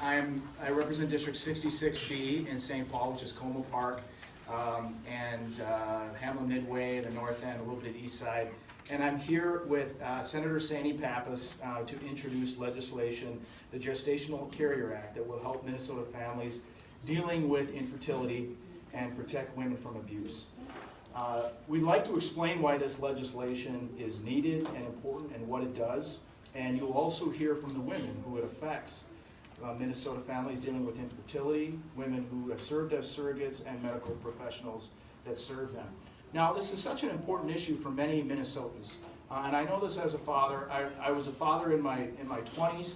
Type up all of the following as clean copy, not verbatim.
I represent District 66B in St. Paul, which is Como Park, and Hamlin Midway, the north end, a little bit east side. And I'm here with Senator Sandy Pappas to introduce legislation, the Gestational Carrier Act, that will help Minnesota families dealing with infertility and protect women from abuse. We'd like to explain why this legislation is needed and important and what it does. And you'll also hear from the women who it affects. Minnesota families dealing with infertility, women who have served as surrogates, and medical professionals that serve them. Now, this is such an important issue for many Minnesotans. And I know this as a father. I was a father in my 20s,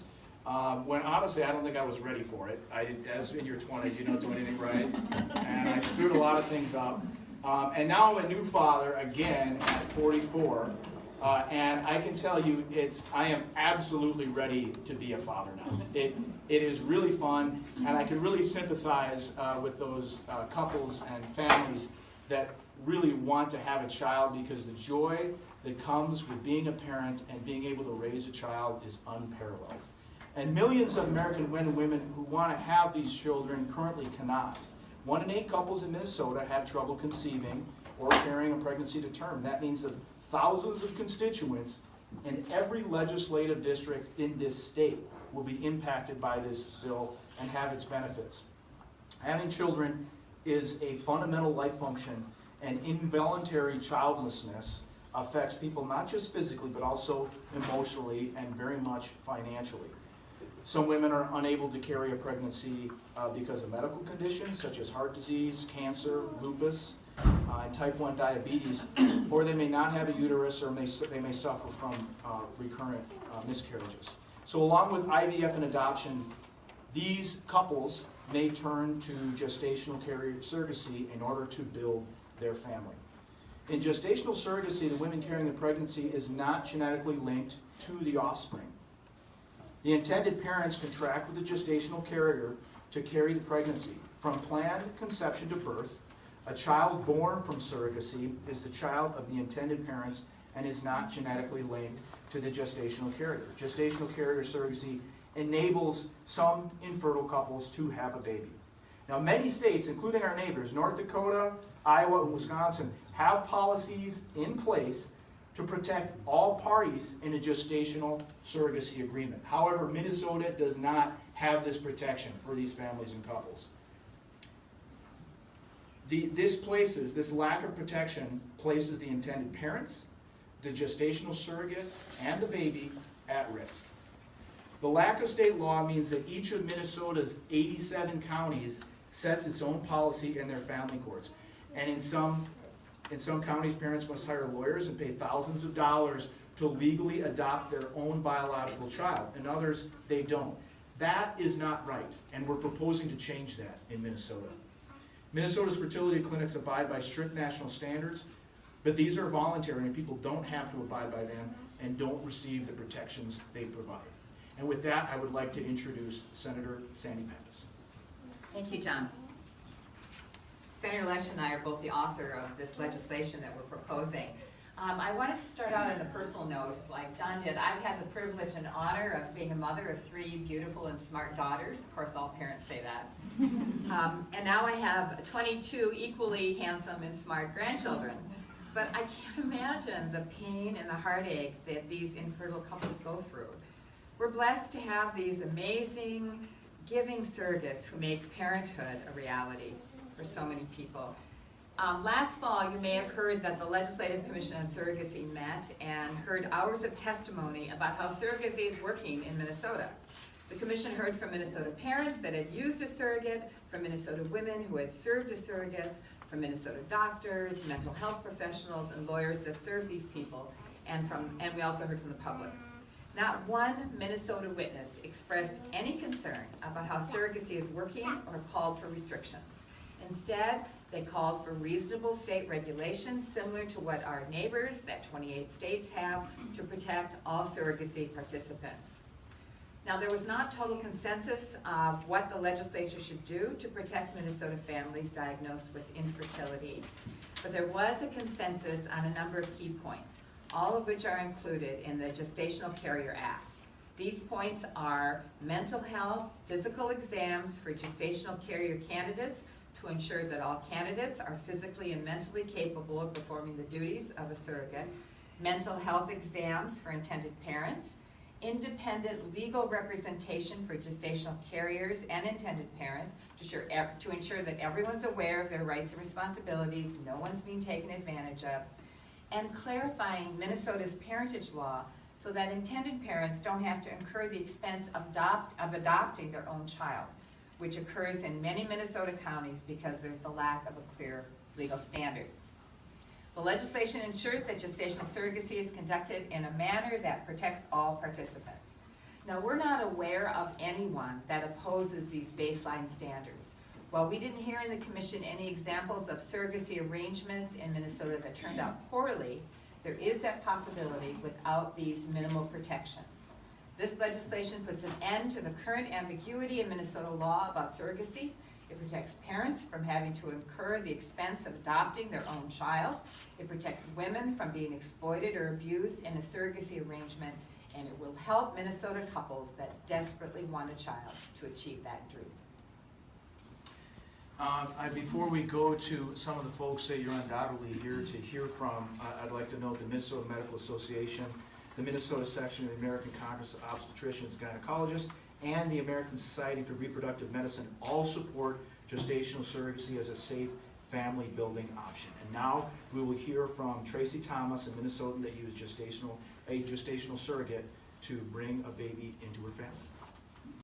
when honestly I don't think I was ready for it. As in your 20s, you don't do anything right. And I screwed a lot of things up. And now I'm a new father again at 44. And I can tell you, I am absolutely ready to be a father now. It is really fun, and I can really sympathize with those couples and families that really want to have a child, because the joy that comes with being a parent and being able to raise a child is unparalleled. And millions of American men and women who want to have these children currently cannot. 1 in 8 couples in Minnesota have trouble conceiving or carrying a pregnancy to term. That means that thousands of constituents in every legislative district in this state will be impacted by this bill and have its benefits. Having children is a fundamental life function, and involuntary childlessness affects people not just physically but also emotionally and very much financially. Some women are unable to carry a pregnancy because of medical conditions such as heart disease, cancer, lupus, and type 1 diabetes, or they may not have a uterus, or they may suffer from recurrent miscarriages. So along with IVF and adoption, these couples may turn to gestational carrier surrogacy in order to build their family. In gestational surrogacy, the women carrying the pregnancy is not genetically linked to the offspring. The intended parents contract with the gestational carrier to carry the pregnancy. From planned conception to birth, a child born from surrogacy is the child of the intended parents and is not genetically linked to the gestational carrier. Gestational carrier surrogacy enables some infertile couples to have a baby. Now, many states, including our neighbors, North Dakota, Iowa, and Wisconsin, have policies in place to protect all parties in a gestational surrogacy agreement. However, Minnesota does not have this protection for these families and couples. This lack of protection places the intended parents, the gestational surrogate, and the baby at risk. The lack of state law means that each of Minnesota's 87 counties sets its own policy in their family courts. And in some counties, parents must hire lawyers and pay thousands of dollars to legally adopt their own biological child. In others, they don't. That is not right, and we're proposing to change that in Minnesota. Minnesota's fertility clinics abide by strict national standards, but these are voluntary, and people don't have to abide by them and don't receive the protections they provide. And with that, I would like to introduce Senator Sandy Pappas. Thank you, John. Senator Lesh and I are both the author of this legislation that we're proposing. I wanted to start out on a personal note, like John did. I've had the privilege and honor of being a mother of 3 beautiful and smart daughters. Of course, all parents say that. And now I have 22 equally handsome and smart grandchildren. But I can't imagine the pain and the heartache that these infertile couples go through. We're blessed to have these amazing, giving surrogates who make parenthood a reality for so many people. Last fall, you may have heard that the Legislative Commission on Surrogacy met and heard hours of testimony about how surrogacy is working in Minnesota. The Commission heard from Minnesota parents that had used a surrogate, from Minnesota women who had served as surrogates, from Minnesota doctors, mental health professionals, and lawyers that serve these people, and we also heard from the public. Not one Minnesota witness expressed any concern about how surrogacy is working or called for restrictions. Instead, they called for reasonable state regulations similar to what our neighbors, that 28 states, have to protect all surrogacy participants. Now, there was not total consensus of what the legislature should do to protect Minnesota families diagnosed with infertility, but there was a consensus on a number of key points, all of which are included in the Gestational Carrier Act. These points are mental health, physical exams for gestational carrier candidates to ensure that all candidates are physically and mentally capable of performing the duties of a surrogate, mental health exams for intended parents, independent legal representation for gestational carriers and intended parents to ensure that everyone's aware of their rights and responsibilities, no one's being taken advantage of, and clarifying Minnesota's parentage law so that intended parents don't have to incur the expense of adopting their own child, which occurs in many Minnesota counties because there's the lack of a clear legal standard. The legislation ensures that gestational surrogacy is conducted in a manner that protects all participants. Now, we're not aware of anyone that opposes these baseline standards. While we didn't hear in the commission any examples of surrogacy arrangements in Minnesota that turned out poorly, there is that possibility without these minimal protections. This legislation puts an end to the current ambiguity in Minnesota law about surrogacy. It protects parents from having to incur the expense of adopting their own child. It protects women from being exploited or abused in a surrogacy arrangement, and it will help Minnesota couples that desperately want a child to achieve that dream. Before we go to some of the folks that you're undoubtedly here to hear from, I'd like to note the Minnesota Medical Association, the Minnesota section of the American Congress of Obstetricians and Gynecologists, and the American Society for Reproductive Medicine all support gestational surrogacy as a safe family building option. And now we will hear from Tracy Thomas, a Minnesotan that used a gestational surrogate to bring a baby into her family.